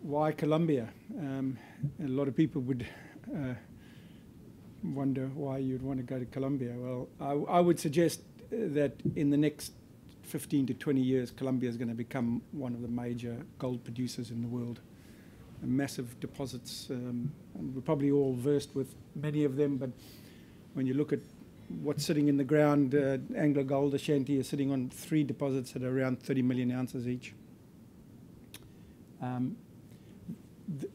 Why Colombia? A lot of people would wonder why you'd want to go to Colombia. Well, I would suggest that in the next 15 to 20 years, Colombia is going to become one of the major gold producers in the world. Massive deposits, and we're probably all versed with many of them, but when you look at what's sitting in the ground, Anglo Gold Ashanti is sitting on 3 deposits at around 30 million ounces each.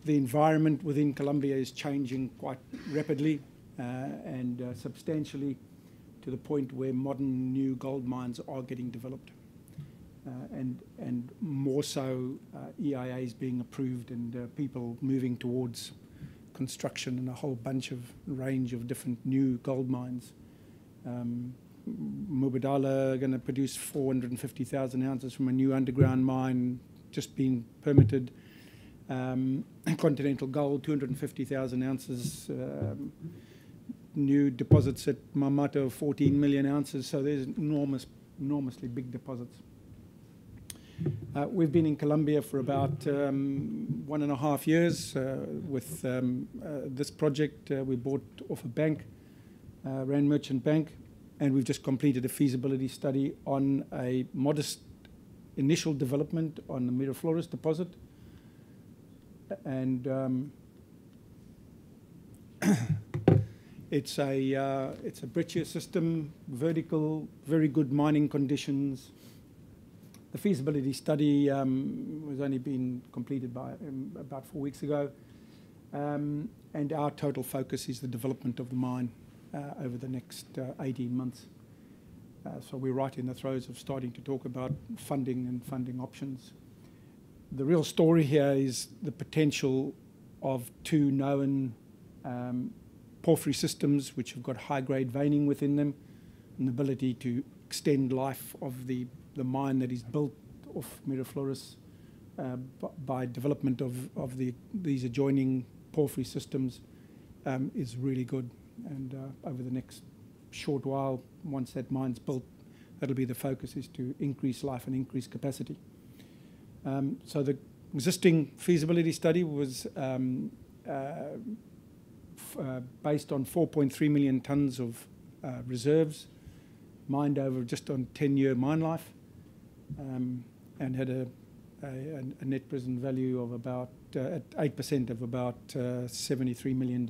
The environment within Colombia is changing quite rapidly and substantially, to the point where modern new gold mines are getting developed. And more so, EIAs being approved and people moving towards construction and a whole range of different new gold mines. Mubadala are going to produce 450,000 ounces from a new underground mine just being permitted. Continental Gold, 250,000 ounces. New deposits at Marmato, 14 million ounces. So there's enormously big deposits. We've been in Colombia for about 1.5 years with this project. We bought off a bank, Rand Merchant Bank, and we've just completed a feasibility study on a modest initial development on the Miraflores deposit. And it's a breccia system, vertical, very good mining conditions. The feasibility study was only been completed by about 4 weeks ago, and our total focus is the development of the mine over the next 18 months. So we're right in the throes of starting to talk about funding and funding options. The real story here is the potential of 2 known porphyry systems which have got high-grade veining within them, and the ability to extend life of the mine that is built off Miraflores by development of these adjoining porphyry systems is really good. And over the next short while, once that mine's built, that'll be the focus, is to increase life and increase capacity. So the existing feasibility study was based on 4.3 million tonnes of reserves, mined over just on 10-year mine life, and had a net present value of about, at 8% of about $73 million.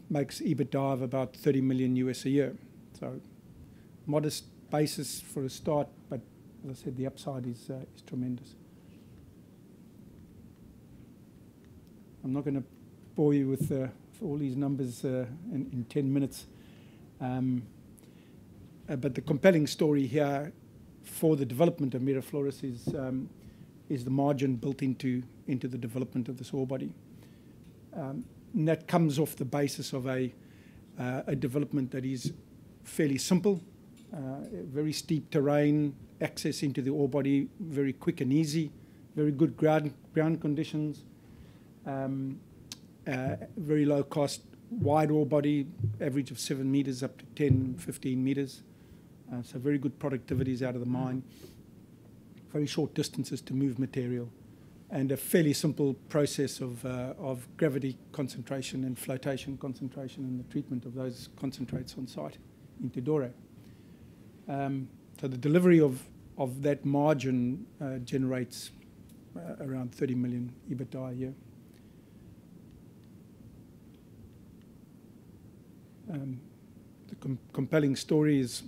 Makes EBITDA of about $30 million US a year. So modest basis for a start, but as I said, the upside is tremendous. I'm not going to bore you with all these numbers in 10 minutes. But the compelling story here for the development of Miraflores is the margin built into the development of this ore body. And that comes off the basis of a development that is fairly simple, very steep terrain, access into the ore body very quick and easy, very good ground conditions, very low cost, wide ore body, average of 7 meters up to 10, 15 meters. So very good productivities out of the mine, very short distances to move material, and a fairly simple process of gravity concentration and flotation concentration and the treatment of those concentrates on site into doré. So the delivery of that margin generates around 30 million EBITDA a year. The compelling story is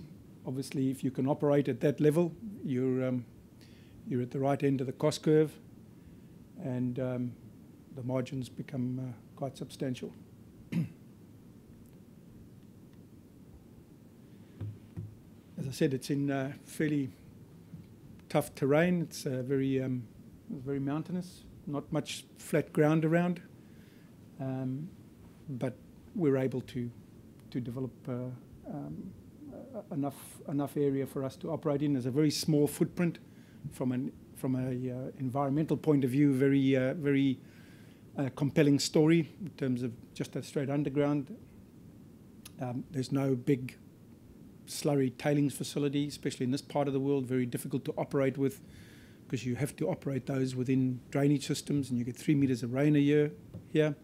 obviously if you can operate at that level, you're at the right end of the cost curve, and the margins become quite substantial. As I said, it's in fairly tough terrain. It's very mountainous, not much flat ground around, but we're able to develop enough area for us to operate in. There's a very small footprint from an environmental point of view. Very compelling story in terms of just a straight underground. There's no big slurry tailings facility, especially in this part of the world. Very difficult to operate with because you have to operate those within drainage systems, and you get 3 metres of rain a year here.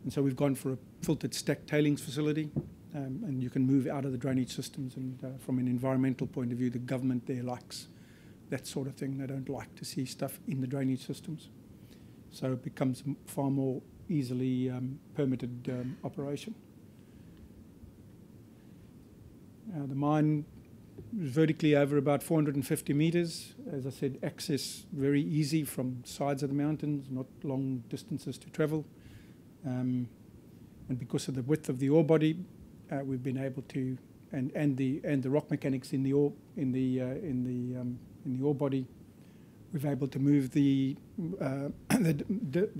And so we've gone for a filtered stack tailings facility, and you can move out of the drainage systems. And from an environmental point of view, the government there likes that sort of thing. They don't like to see stuff in the drainage systems. So it becomes far more easily permitted operation. The mine is vertically over about 450 metres. As I said, access very easy from sides of the mountains, not long distances to travel. And because of the width of the ore body, we've been able to, and the rock mechanics in the ore body, we've been able to move the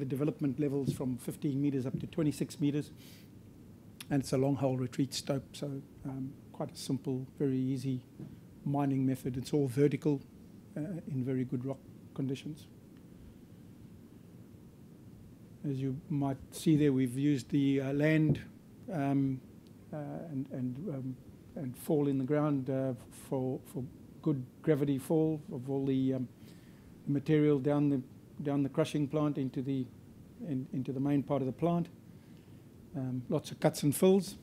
development levels from 15 metres up to 26 metres, and it's a long hole retreat stope, so quite a simple, very easy mining method. It's all vertical in very good rock conditions. As you might see there, we've used the land and fall in the ground for good gravity fall of all the material down the crushing plant into the main part of the plant. Lots of cuts and fills,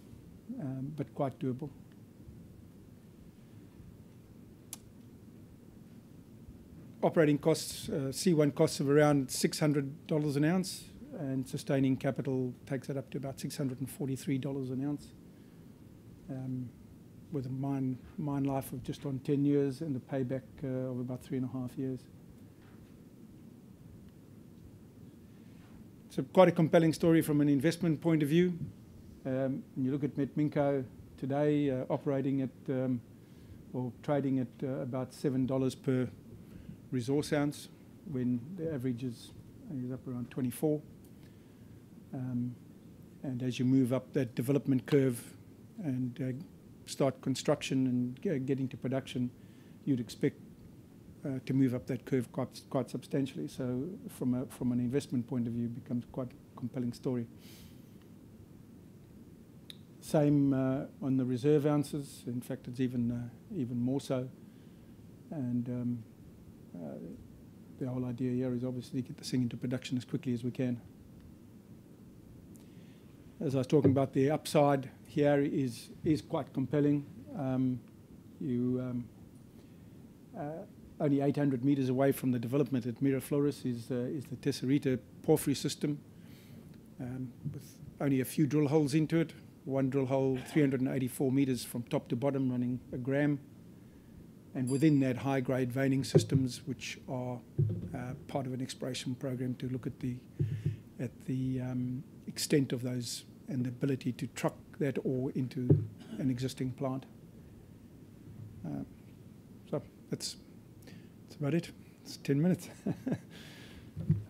but quite doable. Operating costs, C1 costs of around $600 an ounce, and sustaining capital takes it up to about $643 an ounce, with a mine life of just on 10 years and a payback of about 3.5 years. It's quite a compelling story from an investment point of view. When you look at Metminco today, operating at or trading at about $7 per resource ounce, when the average is up around 24. And as you move up that development curve and start construction and getting to production, you'd expect to move up that curve quite substantially. So from an investment point of view, it becomes quite a compelling story. Same on the reserve ounces. In fact, it's even more so. And the whole idea here is obviously get this thing into production as quickly as we can. As I was talking about, the upside here is quite compelling. Only 800 metres away from the development at Miraflores is the Tesserita porphyry system, with only a few drill holes into it. One drill hole, 384 metres from top to bottom, running a gram. And within that, high-grade veining systems, which are part of an exploration program to look at the extent of those and the ability to truck that ore into an existing plant. So that's about it. It's 10 minutes.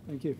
Thank you.